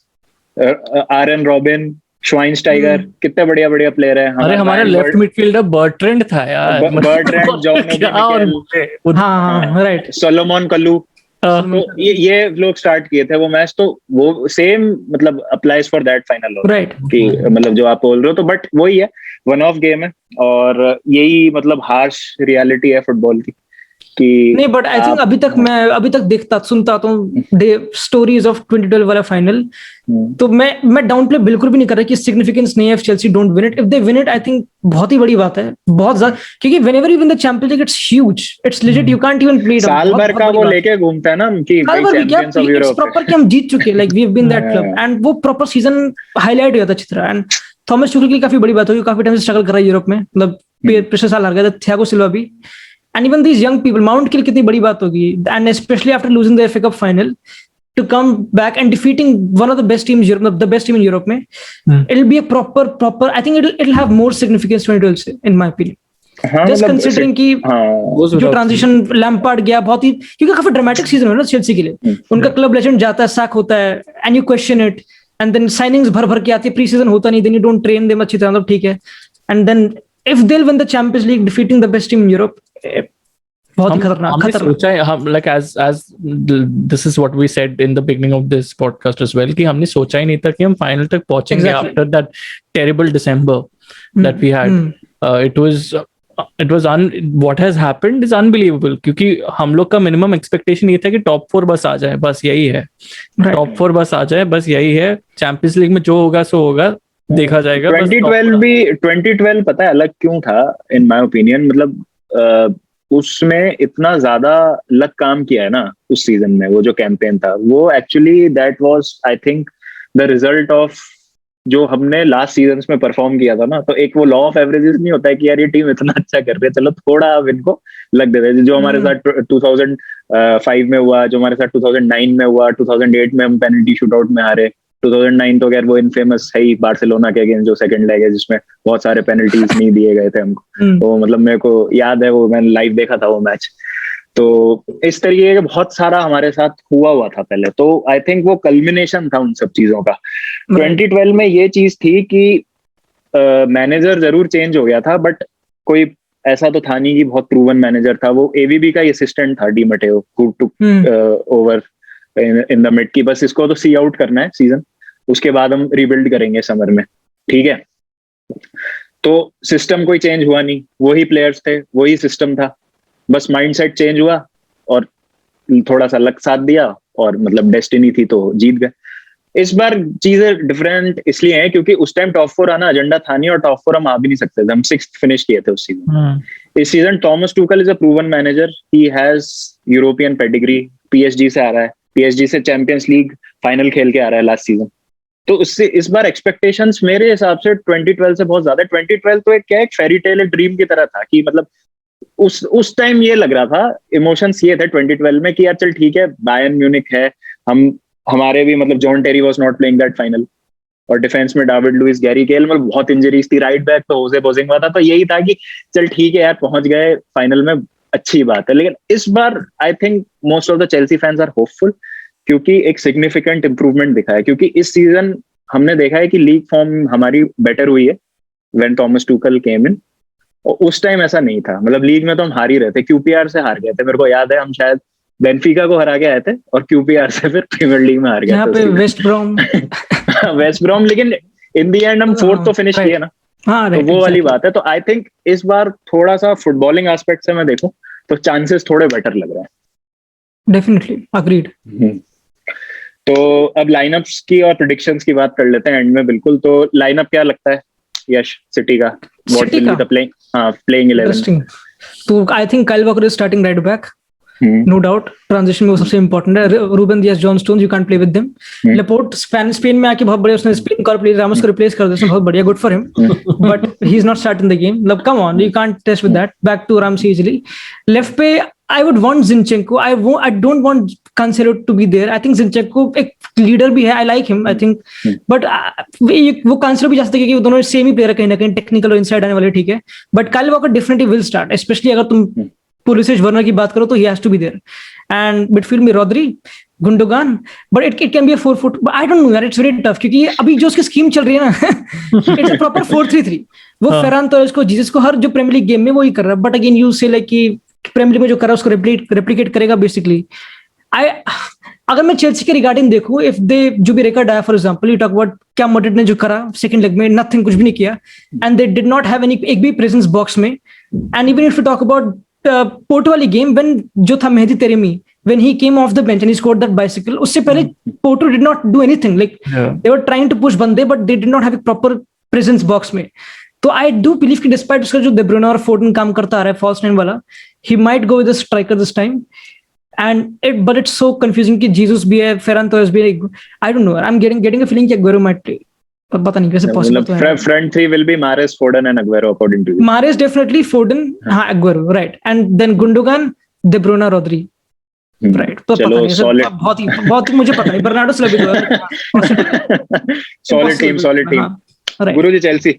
आरन रॉबिन, श्वाइनस्टाइगर, कितने बढ़िया प्लेयर है। अरे हमारा लेफ्ट मिडफील्डर बर्ट्रेंड था यार, बर्ट्रेंड, जॉन, हाँ राइट, सोलोमन कल्लू। तो ये लोग स्टार्ट किए थे वो मैच, तो वो सेम मतलब applies for that final, right, कि मतलब जो आप बोल रहे हो। तो बट वही है, वन ऑफ गेम है, और यही मतलब हार्श रियलिटी है फुटबॉल की कि नहीं। बट आई थिंक अभी तक देखता सुनता तो स्टोरीज ऑफ 2012 वाला फाइनल, तो मैं डाउन प्ले बिल्कुल भी नहीं कर रहा कि सिग्निफिकेंस नहीं है if Chelsea don't win it. If they win it, I think बहुत ही बड़ी बात है, बहुत ज्यादा, क्योंकि whenever you win the Champions league it's huge, it's legit, you can't even play it. साल भर का वो लेके घूमता है ना कि चैंपियंस ऑफ यूरोप, प्रॉपर कि हम जीत चुके हैं, like we have been that club, and वो प्रॉपर सीजन हाईलाइट हुआ था अच्छी तरह। एंड थॉमस टुखल की काफी बड़ी बात होगी, काफी टाइम से स्ट्रगल कर रहा है यूरोप में, मतलब पिछले साल हार गया था, थियागो सिल्वा भी, and even these young people, Mount के लिए कितनी बड़ी बात होगी, and especially after losing the FA Cup final, to come back and defeating one of the best teams, the best team in Europe में, it'll be a proper, I think it'll have more significance 2012 से, in my opinion. Just considering कि जो ट्रांजिशन लैम्पार्ड गया, बहुत ही, क्योंकि काफी ड्रामेटिक सीजन है ना चेल्सी के लिए, उनका क्लब लेजेंड जाता है, सैक होता है, and you question it, and then signings भर के आती है, प्री सीजन होता नहीं, then you don't train them अच्छी तरह, मतलब ठीक है, and then if they'll win the Champions League defeating the best team in Europe, बहुत ही खतरनाक सोचा है हम, like as this is what we said in the beginning of this podcast as well, कि हमने सोचा ही नहीं था कि हम फाइनल तक पहुंचेंगे after that terrible December that we had. It was what has happened is unbelievable, क्योंकि हम लोग का मिनिमम एक्सपेक्टेशन ये था कि टॉप 4 बस आ जाए, बस यही है, टॉप 4 बस आ जाए, बस यही है, चैंपियंस लीग में जो होगा सो होगा, देखा जाएगा। 2012 पता है अलग क्यों था इन माय ओपिनियन, मतलब उसमें इतना ज्यादा लक काम किया है ना उस सीजन में, वो जो कैंपेन था वो actually that was I think the result of जो हमने लास्ट सीजन में परफॉर्म किया था ना। तो एक वो लॉ ऑफ एवरेजेस नहीं होता है कि यार ये टीम इतना अच्छा कर रही है, चलो थोड़ा अब इनको लग देते हैं। जो हमारे साथ 2005 में हुआ, जो हमारे साथ 2009 में हुआ, 2008 में हम पेनल्टी शूटआउट में हारे। 2009 तो खैर वो इनफेमस है ही, बार्सिलोना के अगेंस्ट जो सेकंड लेग है जिसमें बहुत सारे पेनल्टीज नहीं दिए गए थे हमको। तो मतलब मेरे को याद है, वो मैंने लाइव देखा था वो मैच। तो इस तरीके का बहुत सारा हमारे साथ हुआ था पहले। तो आई थिंक वो कल्मिनेशन था उन सब चीजों का। 2012 में ये चीज थी कि मैनेजर जरूर चेंज हो गया था, बट कोई ऐसा तो था नहीं कि बहुत प्रूवन मैनेजर था। वो एवीबी का असिस्टेंट था, D मटेओ, who took over in the mid की बस इसको तो सी आउट करना है सीजन, उसके बाद हम रिबिल्ड करेंगे समर में, ठीक है। तो सिस्टम कोई चेंज हुआ नहीं, वही प्लेयर्स थे, वही सिस्टम था, बस माइंडसेट चेंज हुआ और थोड़ा सा लक साथ दिया और मतलब डेस्टिनी थी तो जीत गए। इस बार चीजें डिफरेंट इसलिए हैं क्योंकि उस टाइम टॉप 4 आना एजेंडा था नहीं, और टॉप 4 हम आ भी नहीं सकते थे, हम 6th फिनिश किए थे उस सीजन। इस season Thomas Tuchel is a proven manager, he has European pedigree, PSG से आ रहा है, पीएसजी से चैंपियंस लीग फाइनल खेल के आ रहा है लास्ट सीजन। तो उससे इस बार एक्सपेक्टेशंस मेरे हिसाब से 2012 से बहुत ज्यादा है। 2012 तो एक क्या, एक फेरी टेल, एक ड्रीम की तरह था कि मतलब उस टाइम ये लग रहा था, इमोशंस ये थे 2012 में कि यार चल ठीक है, बायर्न म्यूनिक है, हमारे भी मतलब John Terry was not playing that final, और डिफेंस में डेविड लुइस, गैरी केल, मतलब बहुत इंजरीज थी, राइट बैक तो होजे बोजिंगवा था। तो यही था कि चल ठीक है यार, पहुंच गए फाइनल में, अच्छी बात है। लेकिन इस बार I think most of the Chelsea fans are hopeful क्योंकि एक सिग्निफिकेंट इंप्रूवमेंट दिखा है। क्योंकि इस सीजन हमने देखा है कि लीग फॉर्म हमारी बेटर हुई है व्हेन टॉमस टूकल केम इन, और उस टाइम ऐसा नहीं था। मतलब लीग में तो हम हार ही रहे थे, क्यूपीआर से हार गए थे, मेरे को याद है, हम शायद बेंफिका को हरा के आए थे और क्यूपीआर से फिर प्रीमियर लीग में हार गए यहाँ पे वेस्ट ब्रॉम वेस्ट ब्रॉम, लेकिन इन दी एंड हम 4th तो फिनिश किए ना। तो वो वाली बात है। तो आई थिंक इस बार थोड़ा सा फुटबॉलिंग एस्पेक्ट से मैं देखूं तो चांसेस थोड़े बेटर लग रहे हैं। Definitely agreed. तो अब लाइनअप्स की और प्रेडिक्शंस की बात कर लेते हैं एंड में। बिल्कुल, तो लाइनअप क्या लगता है यश सिटी का? What will be the playing 11? तो I think Kyle Walker is starting right back, no doubt. Transition में वो सबसे इंपॉर्टेंट है। Ruben Dias, John Stones, you can't play with them. Laporte Spain में आके बहुत बढ़िया, उसने स्पेन का प्लेयर रामोस को रिप्लेस कर दिया, बहुत बढ़िया, good for him, but he is not starting the game. मतलब come on, you can't test with that. Back to Ramsey easily. Left पे I would want Zinchenko. I don't want Cancelo to be there. I think Zinchenko एक लीडर भी है, I like him, I think, but वो Cancelo भी जा सकते हैं क्योंकि दोनों सेम ही प्लेयर है, कहीं ना कहीं टेक्निकल और इनसाइड आने वाले, ठीक है। But Kyle walker definitely will start, specially अगर तुम पुलिसिच वर्नर की बात करो तो he has to be there. And midfield में Rodri, गुंडोगान, but it can be a 4-4. But I don't know यार, it's very tough क्योंकि अभी जो उसकी स्कीम चल रही है ना, it's a proper 4-3-3. वो फेरान टोरेस को, जीसस को हर जो प्रीमियर लीग गेम में वो ही कर रहा है, बट अगेन यू से लाइक कि प्रीमियर लीग में जो कर रहा है उसको रेप्लिकेट करेगा बेसिकली। अगर मैं चेल्सी के रिगार्डिंग देखूं, इफ दे जो भी रिकॉर्ड आया, for example you talk about क्या मोड्रिच ने जो करा सेकंड लेग में, नथिंग, कुछ भी नहीं किया, and they did not have any एक भी प्रेजेंस बॉक्स में। And even if you talk about Porto वाली गेम, व्हेन जो था Mehdi तेरेमी, when he came off the bench and he scored that bicycle, उससे पहले Porto did not do anything, like they were trying to push बंदे but they did not have a proper presence box में। तो I do believe कि despite उसका जो De Bruyne और फोर्डन काम करता आ रहा है false nine वाला, he might go with the striker this time, and but it's so confusing कि Jesus भी है, Ferran Torres भी है, I don't know, I'm getting a feeling कि Aguero might play, पर पता नहीं कैसे possible तो है। Front three will be Mahrez, Foden and Aguero according to you? Mahrez definitely, Foden, हाँ Aguero, right, and then Gundogan, De Bruyne, Rodri, right. तो पता नहीं, बहुत मुझे पता नहीं, बर्नार्डो सिल्वा सॉलिड टीम। गुरुजी चेल्सी?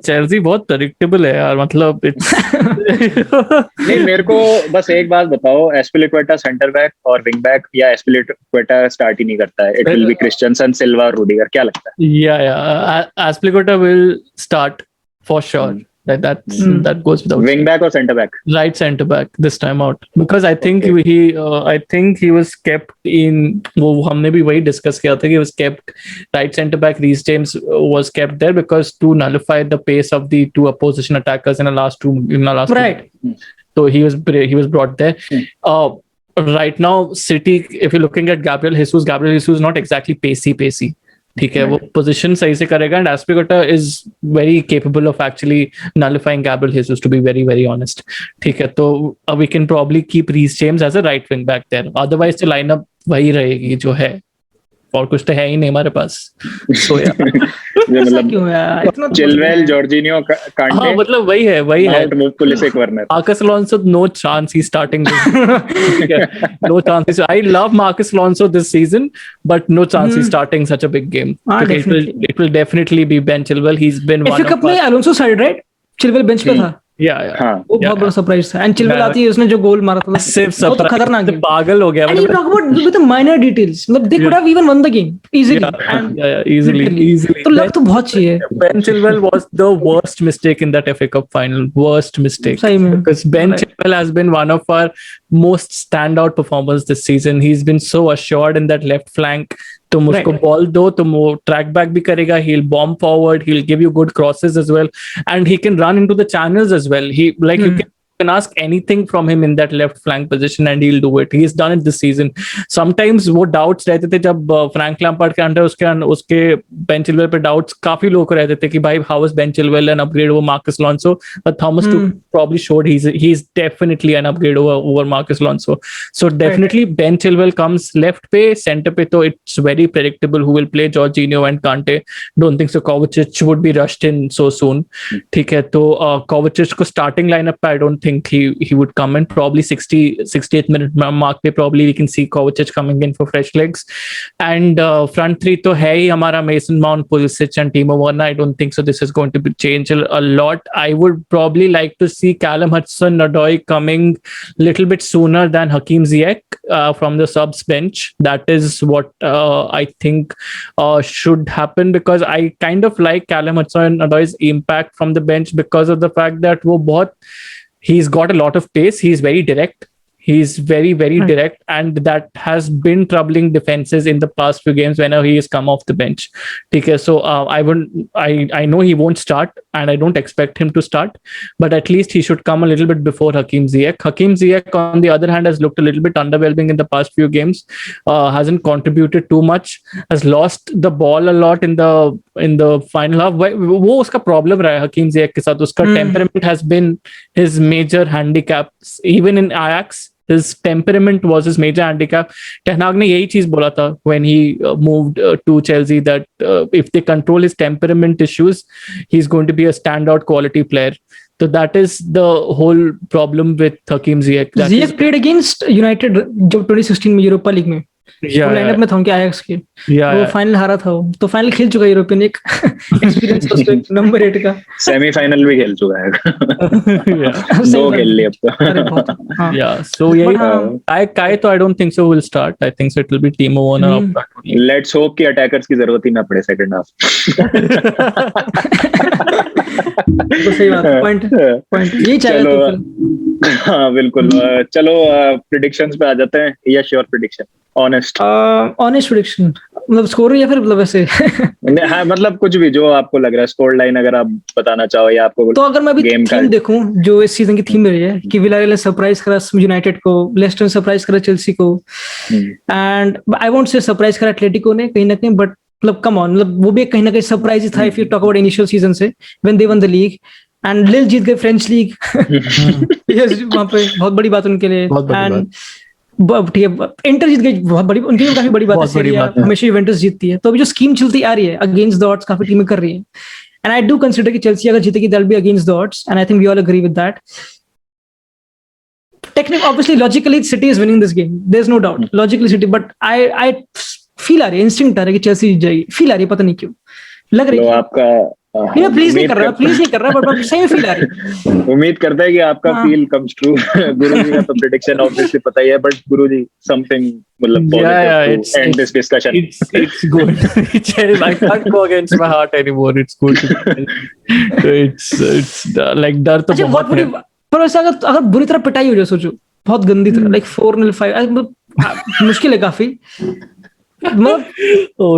चेल्सी बहुत प्रेडिक्टेबल है यार, मतलब नहीं, मेरे को बस एक बात बताओ, एस्पिलिक्वेटा सेंटर बैक और विंग बैक, या एस्पिलिक्वेटा स्टार्ट ही नहीं करता है? It will be Christensen, Silva, Rudiger, क्या लगता है? या Azpilicueta will start for sure. That goes without wing back or center back? Right center back this time out, because I think he was kept in, वो हमने भी वही डिस्कस किया था कि was kept right center back. Reece James was kept there because to nullify the pace of the two opposition attackers in the last right. So he was brought there. Right now City, if you're looking at Gabriel Jesus is not exactly pacey. ठीक है, वो पोजीशन सही से करेगा and Azpilicueta is very capable of actually nullifying Gabriel Jesus, to be very very honest. ठीक है, तो we can probably keep Reece James as a right wing back there, otherwise तो लाइनअप वही रहेगी जो है, और कुछ तो है ही नहीं हमारे पास. सो या मतलब क्यों यार इतना चिलवेल, जॉर्जिनियो, कांटे, हाँ मतलब वही है Pulisic, Werner. Marcus Alonso, no chance he's starting this. No chance. I love Marcus Alonso this season, but no chance he's starting such a big game. It will definitely be Ben Chilwell. He's been one FA Cup में Alonso started, right? Chilwell bench पे था. वो बहुत बड़ा सरप्राइज था. एंड चिलवेल आती है, उसने जो गोल मारा था वो तो खतरनाक है, पागल हो गया. And you talk about with the minor details, मतलब they could have even won the game easily. Easily. तो लग तो बहुत चाहिए. Ben Chilwell was the worst mistake in that FA Cup final. Worst mistake. सही में. Because Ben Chilwell has been one of our most standout performers this season. He's been so assured in that left flank. तुम उसको बॉल दो, तुम वो ट्रैक बैक भी करेगा, he'll bomb forward, he'll give you good crosses as well, and he can run into the channels as well. He like you can ask anything from him in that left flank position and he'll do it. He's done it this season. Sometimes वो doubts रहते थे जब फ्रैंक लैम्पार्ड के अंडर उसके बेन चिलवेल पे doubts काफी लोगों को रहते थे कि भाई how is Ben Chilwell an upgrade over Marcus Alonso, but Thomas Tuchel probably showed he's definitely an upgrade over Marcus Alonso. So definitely Ben Chilwell comes left पे, center पे तो it's very predictable who will play Jorginho and Kante. Don't think so Kovacic would be rushed in so soon. ठीक है, तो Kovacic को starting lineup पे I don't think he would come in. Probably 68th minute mark पे probably we can see Kovacic coming in for fresh legs. And front three तो है ही हमारा Mason Mount, Pulisic and Timo Werner. I don't think so this is going to be change a lot. I would probably like to see Callum Hudson-Odoi coming little bit sooner than Hakim Ziyech from the subs bench. That is what I think should happen, because I kind of like Callum Hudson-Odoi's impact from the bench because of the fact that वो बहुत he's got a lot of pace. He's very direct. He's very, very direct, and that has been troubling defenses in the past few games whenever he has come off the bench. Okay, so I know he won't start, and I don't expect him to start, but at least he should come a little bit before Hakim Ziyech. Hakim Ziyech, on the other hand, has looked a little bit underwhelming in the past few games. Hasn't contributed too much. Has lost the ball a lot in the final half. वो उसका problem रहा है Hakim Ziyech के साथ. उसका temperament has been his major handicap, even in Ajax. His temperament was his major handicap. Ten Hag ने यही चीज बोला था when he moved to Chelsea, that if they control his temperament issues, he's going to be a standout quality player. So that is the whole problem with Hakim Ziyech. Ziyech played against United जब 2016 में यूरोपा लीग में लाइनअप में था उनके आयाक्स के, वो फाइनल हारा था. वो तो फाइनल खेल चुका है यूरोपियन, एक एक्सपीरियंस था उसको, नंबर 8 का सेमीफाइनल भी खेल चुका है. दो खेल लिए अब तो. Yeah, so Kai तो I don't think so will start. I think so it will be Timo Werner. Let's hope कि अटैकर्स की जरूरत ही ना पड़े सेकंड हाफ. तो सही बात, पॉइंट यही चाहिए तो. हाँ बिल्कुल. चलो प्रेडिक्शंस पे आ जाते हैं. यश, योर प्रेडिक्शन, ऑनेस्ट प्रेडिक्शन, मतलब स्कोर या फिर मतलब ऐसे हाँ, मतलब कुछ भी जो आपको लग रहा है, स्कोर लाइन अगर आप बताना चाहो या आपको. तो अगर मैं अभी थीम देखूं जो इस सीजन की थीम रही है कि विलारियल ने सरप्राइज करा यूनाइटेड को, लेस्टर ने सरप्राइज करा चेल्सी को, and I won't say surprise करा एटलेटिको ने कहीं ना कहीं, बट मतलब कम ऑन, मतलब वो भी कहीं ना कहीं सरप्राइज ही था if you talk about initial season से when they won the league. And Lille जीत गए फ्रेंच लीग वहां पे बहुत बड़ी बात उनके लिए. एंड ठीक है, इंटर जीत गई, बहुत बड़ी उनके लिए काफी बड़ी बात है. सीरिया हमेशा यूवेंटस जीतती है, तो अभी जो स्कीम चलती आ रही है अगेंस्ट द ऑड्स काफी टीमें कर रही है. एंड आई डू कंसीडर कि चेल्सी अगर जीतेगी that will be against the odds, and I think we all agree with that. Technically, obviously, logically, City is winning this game. There's no doubt. Logically, City, but I feel आ रही है, इंस्टिंक्ट आ रहा है कि चेल्सी जीत जाएगी. फील आ रही है, पता नहीं क्यों लग रही है आपका. मैं प्लीज नहीं कर रहा बट सही में फील आ रही है. उम्मीद करता है कि आपका फील कम्स ट्रू. गुरुजी का तो प्रेडिक्शन ऑब्वियसली पता ही है, बट गुरुजी समथिंग मतलब positive to end this discussion. It's good. I can't go against my heart anymore. It's good. It's like डर तो बहुत है. पर वैसे अगर बुरी तरह पिटाई हो जाए, सोचो बहुत गंदी तरह, लाइक 4-0 5, मुश्किल है काफी. तो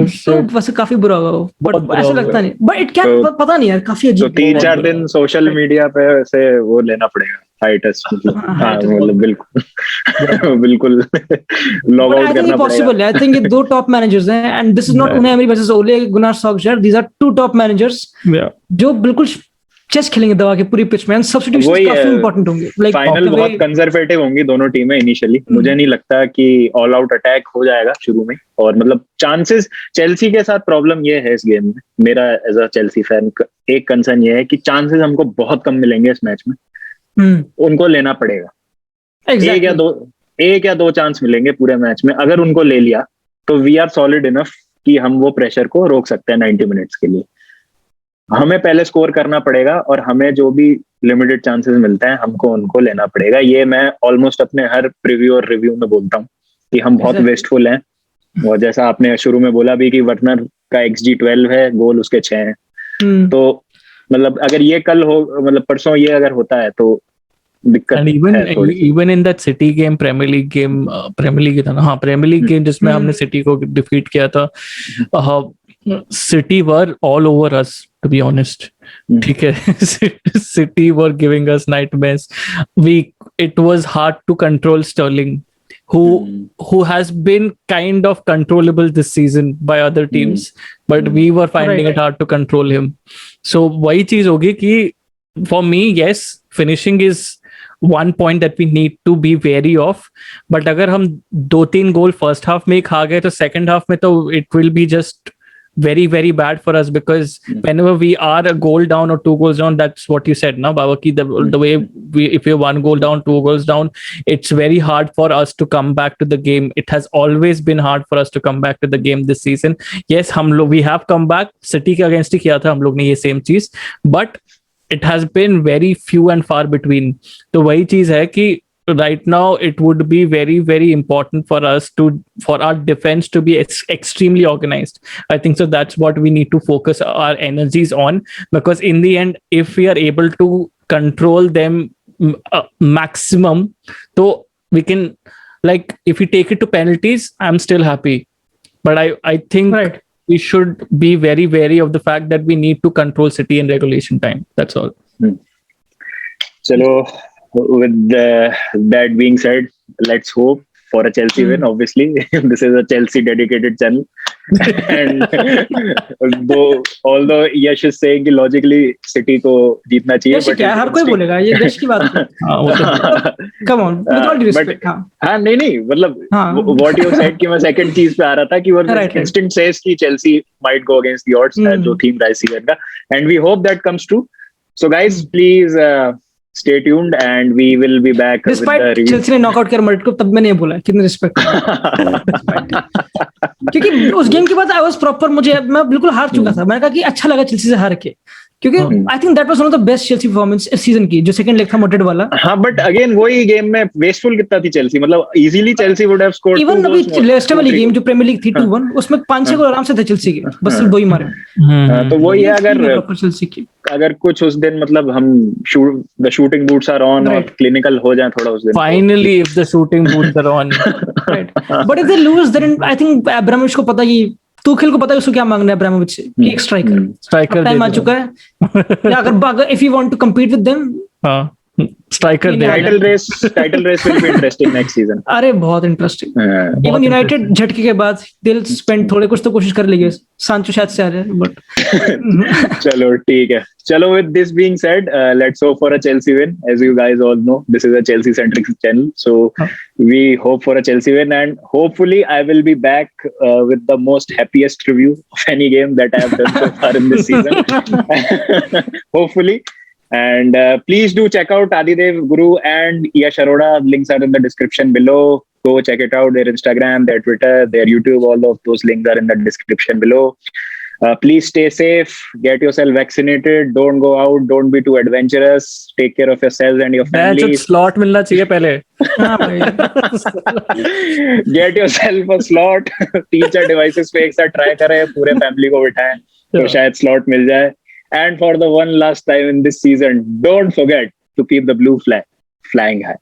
वैसे काफी बुरा होगा वो, बट ऐसा लगता नहीं. बट इट क्या पता नहीं यार, काफी अजीब. तो 3-4 दिन सोशल मीडिया पे ऐसे वो लेना पड़ेगा, हाई टेस्ट मतलब हाँ, हाँ high test मतलब बिल्कुल बिल्कुल log But out I think करना it's possible. पड़ेगा. I think ये दो top managers हैं, and this is not Unai Emery versus Ole Gunnar Solskjaer. These are two top managers Yeah. जो बिल्कुल चेस खेलेंगे दबा के पूरी पिच में, and substitutions वही काफी है, इंपॉर्टेंट होंगे. Like फाइनल the way बहुत कंजर्वेटिव होंगी दोनों टीमें इनिशियली. मुझे नहीं लगता कि ऑल आउट अटैक हो जाएगा शुरू में. और मतलब चांसेस, चेल्सी के साथ प्रॉब्लम ये है इस गेम में, मेरा एज अ चेल्सी फैन एक कंसर्न ये है कि चांसेस हमको बहुत कम मिलेंगे इस मैच में. उनको लेना पड़ेगा. exactly. एक या दो चांस मिलेंगे पूरे मैच में. अगर उनको ले लिया तो वी आर सॉलिड इनफ कि हम वो प्रेशर को रोक सकते हैं 90 मिनट्स के लिए. हमें पहले स्कोर करना पड़ेगा और हमें जो भी लिमिटेड चांसेस मिलते हैं हमको उनको लेना पड़ेगा. ये मैं ऑलमोस्ट अपने हर प्रीव्यू और रिव्यू में बोलता हूँ कि हम बहुत वेस्टफुल हैं. और जैसा आपने शुरू में बोला भी कि वर्नर का XG 12 है, गोल उसके 6 हैं. तो मतलब अगर ये कल हो, मतलब परसों ये अगर होता है तो दिक्कत And even in that City game, Premier League था ना, हाँ Premier League game जिसमें हमने City को डिफीट किया था, City were all over us, to be honest. ठीक है, City were giving us nightmares. It was hard to control Sterling, who has been kind of controllable this season by other teams, but we were finding it hard to control him. So वही चीज होगी कि for me, yes, finishing is one point that we need to be wary of. But अगर हम 2-3 गोल फर्स्ट हाफ में खा गए तो सेकंड हाफ में तो it will be just very very bad for us, because whenever we are a goal down or 2 goals down, that's what you said, na Baba, ki the way if you're 1 goal down, 2 goals down, it's very hard for us to come back to the game. It has always been hard for us to come back to the game this season. Yes, we have come back. City के against ही किया था हम लोग ने ये same चीज, but it has been very few and far between. तो वही चीज है कि right now it would be very very important for us for our defense to be extremely organized. I think so that's what we need to focus our energies on, because in the end if we are able to control them maximum, so we can, like, if we take it to penalties, I'm still happy, but I think we should be very wary of the fact that we need to control City in regulation time. That's all. Chalo, with that being said, let's hope for a Chelsea win. Obviously, this is a Chelsea dedicated channel. And although Yash is saying कि logically City को जीतना चाहिए, Yash क्या हर कोई बोलेगा, ये देश की बात है. Come on, with all due respect. हाँ नहीं मतलब what you said कि मैं second चीज पे आ रहा था कि वो instinct says कि Chelsea might go against the odds, जो theme रहा इस season का, and we hope that comes true. So guys, please stay tuned and we will be back. Despite with the review. Chelsea ने नॉकआउट किया मर्ट को, तब मैंने ये बोला कितने रिस्पेक्ट. क्योंकि उस गेम के बाद आई वाज प्रॉपर, मैं बिल्कुल हार चुका था. मैंने कहा कि अच्छा लगा चेल्सी से हार के, क्योंकि I think that was one of the best Chelsea performance इस सीजन की, जो सेकंड लेग था मोटेड वाला. हाँ, बट अगेन वही गेम में वेस्टफुल कितना थी चेल्सी, मतलब easily Chelsea would have scored. Even अभी लेस्टर वाली गेम जो प्रीमियर लीग थी 2-1, उसमें 5-6 गोल आराम से थे चेल्सी के, बस सिर्फ दो ही मारे. तो वही है, चेल्सी की अगर कुछ उस दिन मतलब हम the shooting boots are on और क्लिनिकल हो जाए थोड़ा उस दिन, finally if the shooting boots are on, right. But if they lose then I think Abramovich को पता कि तुखिल को पता है उसको क्या मांगना है अब्रामोविच से, कि एक स्ट्राइकर टाइम आ चुका है. या अगर if you want to compete with them, striker title race will be interesting next season. अरे बहुत इंटरेस्टिंग. इवन यूनाइटेड झटके के बाद दे विल स्पेंड थोड़े कुछ तो कोशिश कर लेंगे. सांचो शायद से आ रहे हैं, बट चलो ठीक है. Chalo, with this being said, let's hope for a Chelsea win. As you guys all know, this is a Chelsea-centric channel. So we hope for a Chelsea win, and hopefully I will be back with the most happiest review of any game that I have done so far in this season. Hopefully. And please do check out Adidev Guru and Yash Arora. Links are in the description below. Go check it out. Their Instagram, their Twitter, their YouTube, all of those links are in the description below. Please stay safe, get yourself vaccinated, don't go out, don't be too adventurous, take care of yourselves and your families. slot मिलना चाहिए पहले. Get yourself a slot. 3-4 devices पे एक साथ try करें, पूरे family को बिठाएं तो शायद slot मिल जाए. And for the one last time in this season, don't forget to keep the blue flag flying high.